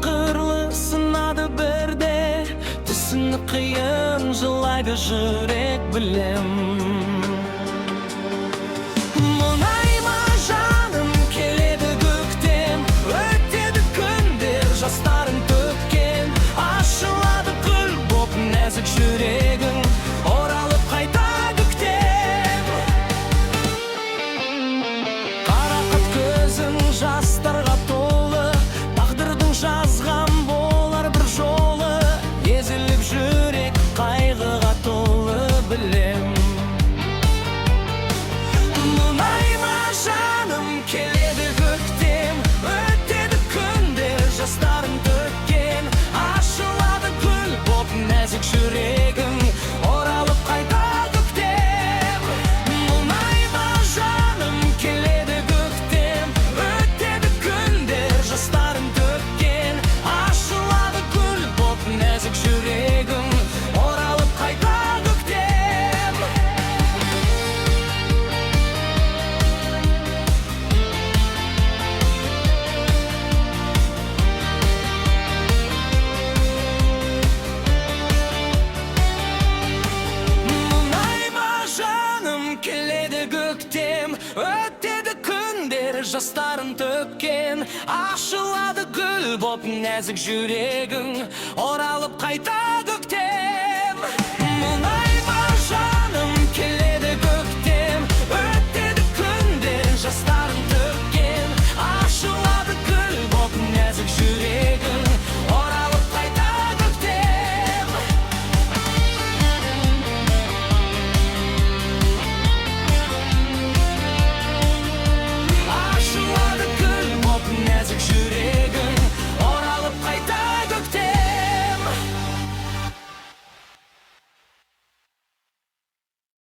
ақырлы сынады бірде, түсіні қиын жылайды жүрек білем. Мұңайма жаным, келеді көктем, өтеді күндер, жастарын төккен. Ашылады гүл боп нәзік жүрегің, оралып қайта көктем. Қарақат көзің жастарға толы, тағдырдың жазған болар бір жолы. Езіліп жүрек қайғыға толы білем. Мұңайма жаным, келеді көктем, өтеді күндер, жастарын төккен. Ашылады гүл боп нәзік жүрегің, оралып қайта көктем. Мұңайма жаным, келеді көктем, өтеді күндер, жастарын төккен. Ашылады гүл боп нәзік жүрегің, оралып қайта көктем. Мұңайма жаным, келеді көктем, өтеді күндер, жастарын төккен. Ашылады гүл боп нәзік жүрегің, оралып қайта көктем. Мұңайма